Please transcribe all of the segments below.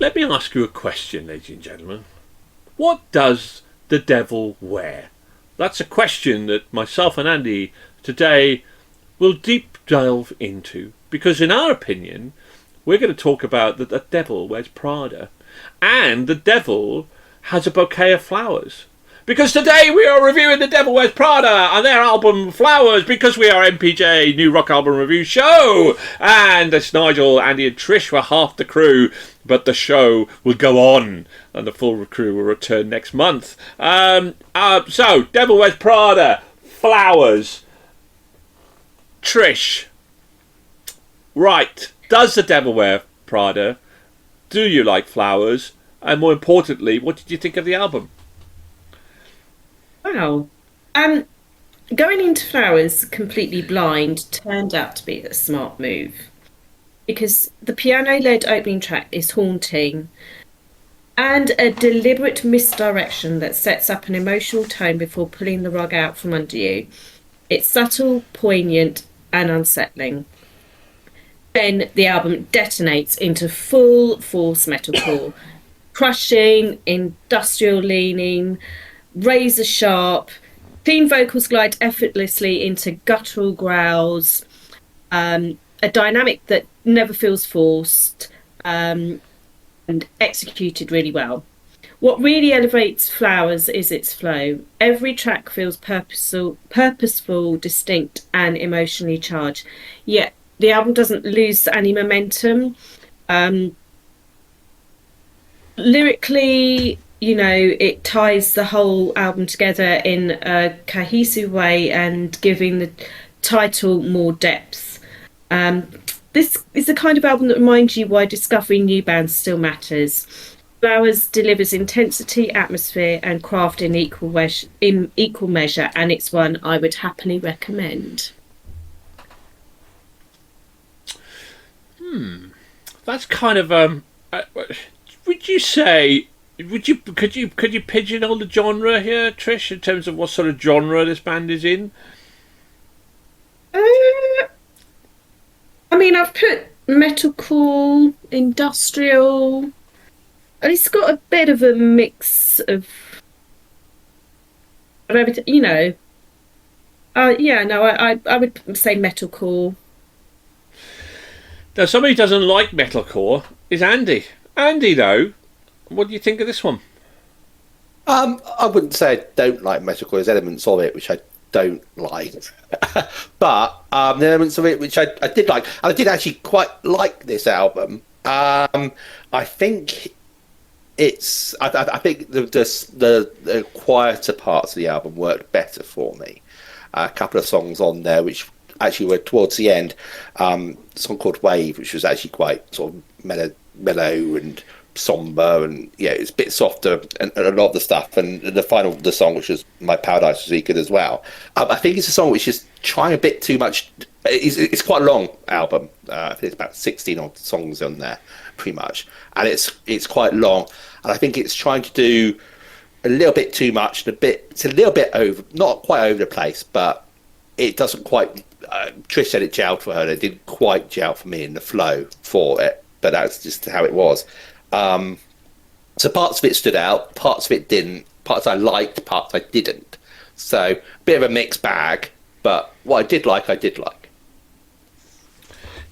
let me ask you a question, ladies and gentlemen. What does the devil wear? That's a question that myself and Andy today will deep delve into, because in our opinion, we're going to talk about that the devil wears Prada, and the devil has a bouquet of flowers. Because today we are reviewing the Devil Wears Prada and their album Flowers, because we are MPJ New Rock Album Review Show. And it's Nigel, Andy and Trish were half the crew, but the show will go on and the full crew will return next month. So, Devil Wears Prada, Flowers. Trish. Right, does the Devil Wear Prada? Do you like Flowers? And more importantly, what did you think of the album? Wow. Going into Flowers completely blind turned out to be a smart move, because the piano-led opening track is haunting and a deliberate misdirection that sets up an emotional tone before pulling the rug out from under you. It's subtle, poignant, and unsettling. Then the album detonates into full force metalcore, crushing, industrial leaning, razor sharp. Clean vocals glide effortlessly into guttural growls, a dynamic that never feels forced, and executed really well. What really elevates Flowers is its flow. Every track feels purposeful, distinct, and emotionally charged. Yet the album doesn't lose any momentum. Lyrically, it ties the whole album together in a cohesive way and giving the title more depth. This is the kind of album that reminds you why discovering new bands still matters. Flowers delivers intensity, atmosphere, and craft in equal measure, and it's one I would happily recommend. That's kind of would you say? Could you pigeonhole the genre here, Trish, in terms of what sort of genre this band is in? I mean, I've put metalcore, industrial, and it's got a bit of a mix of everything. I would say metalcore. Now, somebody who doesn't like metalcore is Andy. Andy, though, what do you think of this one? I wouldn't say I don't like metalcore. There's elements of it which I don't like, but the elements of it which I did like. I did actually quite like this album. I think it's. I think the quieter parts of the album worked better for me. A couple of songs on there which actually were towards the end. A song called Wave, which was actually quite sort of mellow and somber, and it's a bit softer, and a lot of the stuff, and the song, which was My Paradise, was really good as well. I think it's a song which is trying a bit too much. It's quite a long album. I think it's about 16 odd songs on there, pretty much, and it's quite long, and I think it's trying to do a little bit too much, it's a little bit over, not quite over the place, but it doesn't quite. Trish said it gelled for her, and it didn't quite gel for me in the flow for it, but that's just how it was. So parts of it stood out, parts of it didn't, parts I liked, parts I didn't. So a bit of a mixed bag, but what I did like.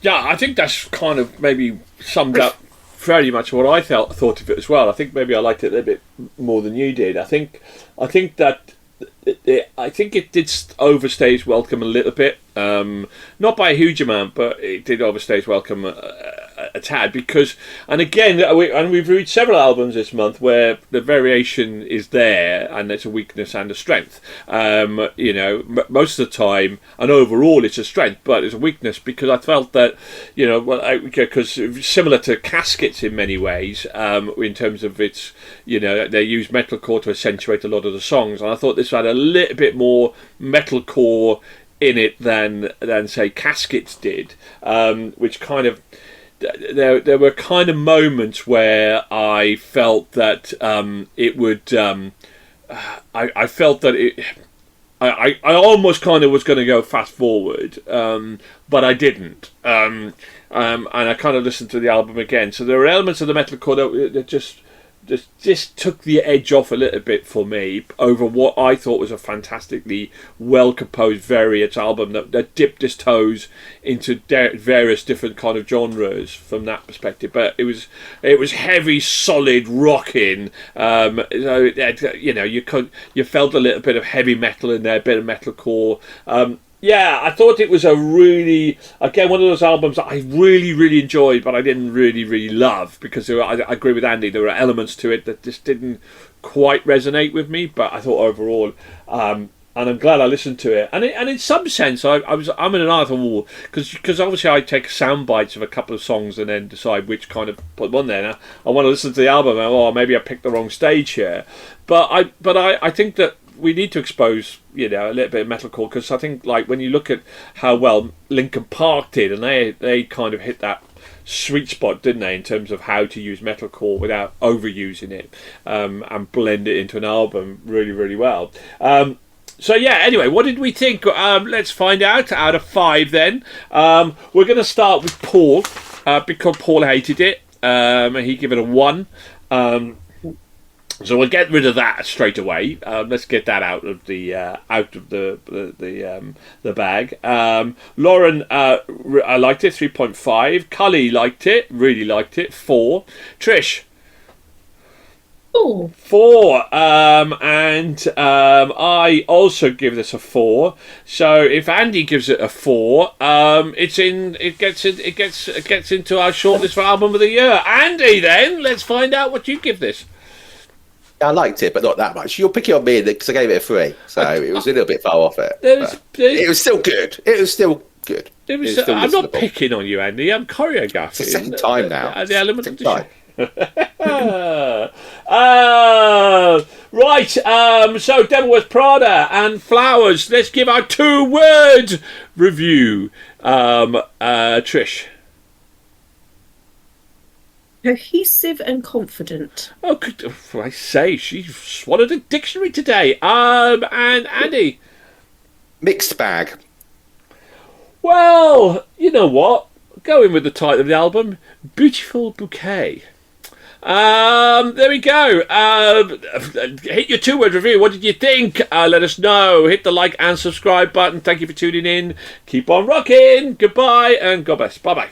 Yeah, I think that's kind of maybe summed up fairly much what I thought of it as well. I think maybe I liked it a little bit more than you did. I think that it did overstay its welcome a little bit. Not by a huge amount, but it did overstay its welcome a tad, because, and again, we've read several albums this month where the variation is there, and it's a weakness and a strength. Most of the time, and overall, it's a strength, but it's a weakness, because I felt that, because similar to Caskets in many ways, in terms of its, they use metalcore to accentuate a lot of the songs, and I thought this had a little bit more metalcore in it than say Caskets did, which kind of. There were kind of moments where I felt that it would. I felt that I almost kind of was going to go fast forward, but I didn't. And I kind of listened to the album again. So there were elements of the metalcore that just took the edge off a little bit for me over what I thought was a fantastically well composed, various album that dipped its toes into various different kind of genres from that perspective. But it was heavy, solid rocking. So you felt a little bit of heavy metal in there, a bit of metalcore. Yeah, I thought it was a really, again, one of those albums that I really, really enjoyed, but I didn't really, really love, because I agree with Andy, there were elements to it that just didn't quite resonate with me, but I thought overall, and I'm glad I listened to it. And in some sense, I'm in an art of war, because obviously I take sound bites of a couple of songs and then decide which kind of put one there. Now, I want to listen to the album, and maybe I picked the wrong stage here. But I think that we need to expose, a little bit of metalcore, because I think, like, when you look at how well Linkin Park did, and they kind of hit that sweet spot, didn't they, in terms of how to use metalcore without overusing it, and blend it into an album really, really well. So yeah, anyway, what did we think? Let's find out of 5 then. We're going to start with Paul, because Paul hated it, and he gave it a 1. So we'll get rid of that straight away. Let's get that out of the bag. Lauren, I liked it, 3.5. Cully liked it, really liked it, 4. Trish. 4. 4. I also give this a 4. So if Andy gives it a 4, it gets into our shortlist for album of the year. Andy, then let's find out what you give this. I liked it, but not that much. You're picking on me because I gave it a 3, so it was a little bit far off it. It was still good. I'm not picking on you, Andy. I'm choreographing. It's the second time now. The element of the time. Right. So Devil Wears Prada and Flowers. Let's give our 2-word review. Trish. Cohesive and confident. Oh, I say, she swallowed a dictionary today. And Andy? Mixed bag. Well, you know what? Going with the title of the album, Beautiful Bouquet. There we go. Hit your 2-word review. What did you think? Let us know. Hit the like and subscribe button. Thank you for tuning in. Keep on rocking. Goodbye and God bless. Bye-bye.